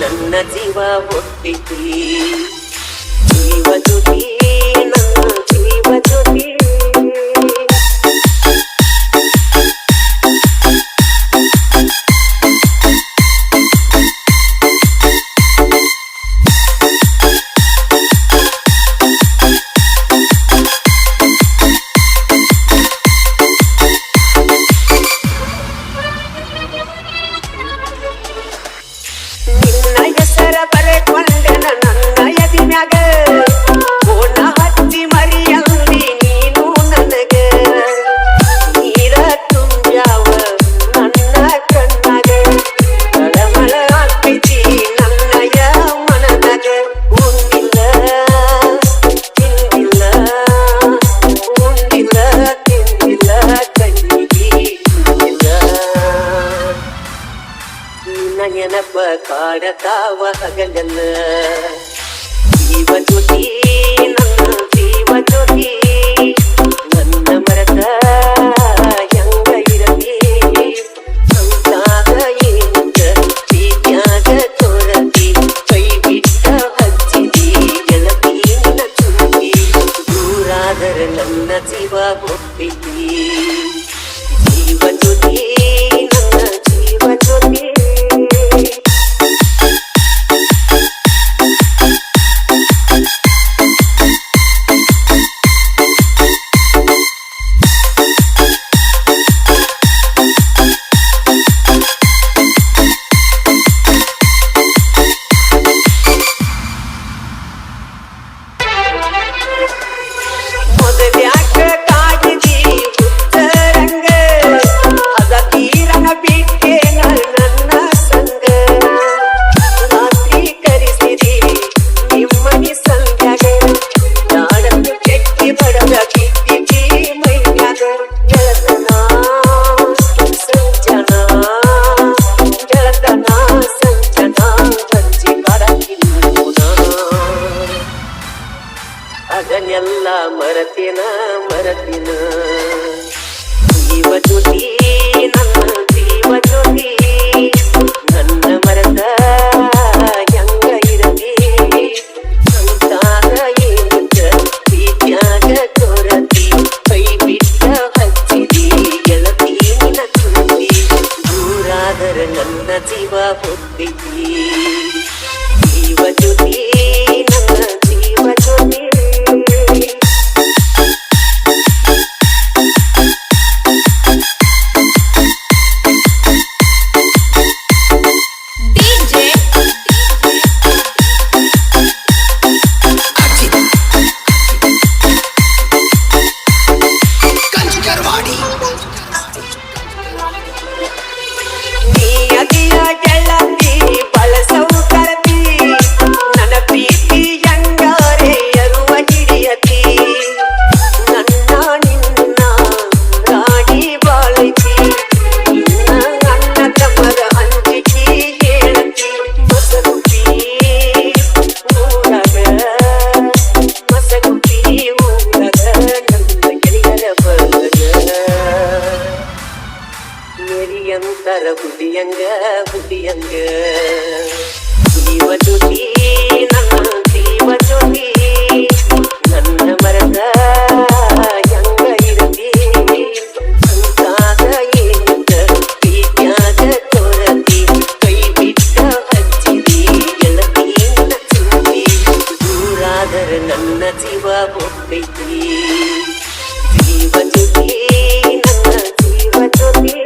ನನ್ನ ಜೀವ ಒಪ್ಪಿತಿ ಜೀವ ಜ್ಯೋತಿ ನನ್ನ ಜೀವ ಜ್ಯೋತಿ ನೆನಪ ಕಾಡತಾವ ಹಗಲೆಲ್ಲ ಜೀವ ಜ್ಯೋತಿ ನನ್ನ ಜೀವ ಜ್ಯೋತಿ ನನ್ನ ಮರತ ಹೆಂಗ ಇರಲಿ ಸಂತಾಗ ಏನಿದ್ದ ಪ್ರೀತ್ಯಾಗ ತೋರತಿ ಕೈ ಬಿಟ್ಟ ಹಚ್ಚಿದಿ ಗೆಳತಿ ನಿನ್ನ ಚುಂಬಿ ದೂರಾದರ ನನ್ನ ಜೀವ ಒಪ್ಪಿತಿ ಜೀವ ಜ್ಯೋತಿ ನನ್ನ ಜೀವ ಜ್ಯೋತಿ ಅದನ್ನೆಲ್ಲ ಮರತಿನ ಮರತಿನ ಜೀವ ಜ್ಯೋತಿ ನನ್ನ ಜೀವ ಜ್ಯೋತಿ ನನ್ನ ಮರದ ಹೆಂಗ ಇರಲಿ ಸಂತಾಗ ಏನಿದ್ದ ಪ್ರೀತ್ಯಾಗ ತೋರತಿ ಕೈ ಬಿಟ್ಟ ಹಚ್ಚಿದಿ ಗೆಳತಿ ನಿನ್ನ ಚುಂಬಿ ದೂರಾದರ ನನ್ನ ಜೀವ ಒಪ್ಪಿತಿ ಜೀವ ಜ್ಯೋತಿ ನನ್ನ ಜೀವ ಜ್ಯೋತಿ ತರ ಹುಡಿಯಂಗ ಹುಡಿಯಂಗ ಜೀವ ಜ್ಯೋತಿ ನನ್ನ ಜೀವ ಜ್ಯೋತಿ ನನ್ನ ಮರದ ಹೆಂಗ ಇರಲಿ ಸಂತಾಗ ಏನಿದ್ದ ಪ್ರೀತ್ಯಾಗ ತೋರತಿ ಕೈ ಬಿಟ್ಟ ಹಚ್ಚಿದಿ ಗೆಳತಿ ನಿನ್ನ ಚುಂಬಿ ದೂರಾದರ ನನ್ನ ಜೀವ ಒಪ್ಪಿತಿ ಜೀವ ಜ್ಯೋತಿ ನನ್ನ ಜೀವ ಜ್ಯೋತಿ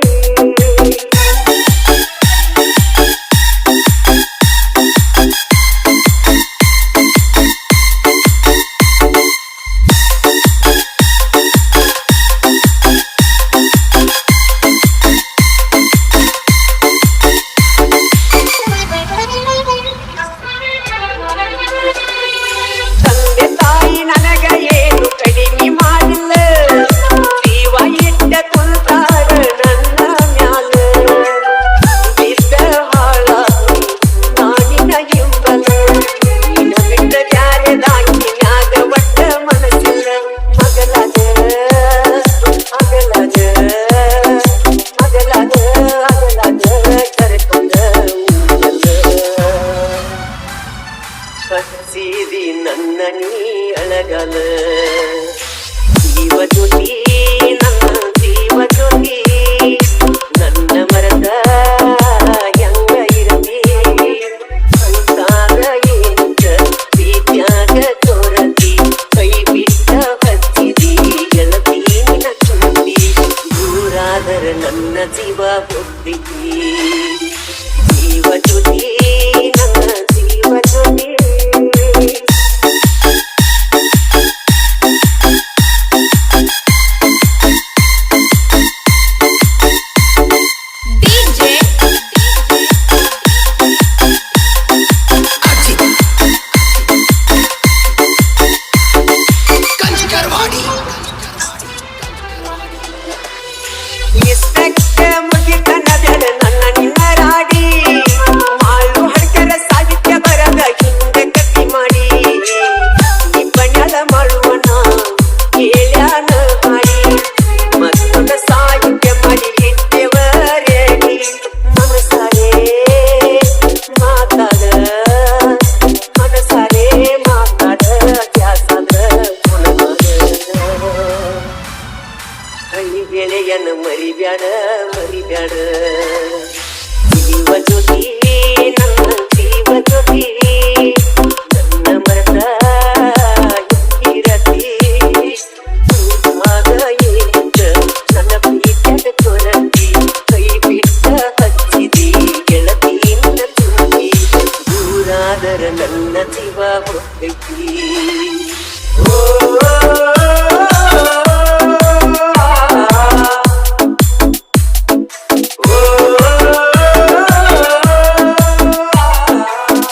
ಉಳಿಸಿದಿ ನನ್ನ ನೀ ಅಳಗಲ ಜೀವಜ್ಯೋತಿ ನನ್ನ ಜೀವಜ್ಯೋತಿ ನನ್ನ ಮರದ ಹೆಂಗ ಇರತಿ ಅಂತಾದ ಏಂತ ಪ್ರೀತ್ಯಾಗ ತೋರತಿ ಕೈ ಬಿಟ್ಟ ಹಚ್ಚಿದಿ ಗೆಳತಿ ನಿನ್ನ ಚುಂಬಿ ದೂರಾದರ ನನ್ನ ಜೀವ ಹೋಗ್ತಿದ್ದಿ ಜೀವಜ್ಯೋತಿ ನನ್ನ ಜೀವಜ್ಯೋತಿ ಗೆಳೆಯನ ಮರಿಬ್ಯಾಡ ಮರಿಬ್ಯಾಡ ಜೀವಜ್ಯೋತಿ ನನ್ನ ಜೀವಜ್ಯೋತಿ ನನ್ನ ಮರದ ಇರತಿ ಆಗ ಏನಿದ್ದ ನನ್ನ ಪ್ರೀತ್ಯಾಗ ತೋರತಿ ಕೈ ಬಿಟ್ಟ ಹಚ್ಚಿದಿ ಗೆಳತಿ ನಿನ್ನ ತುಂಬಿ ದೂರಾದರ ನನ್ನ ಜೀವ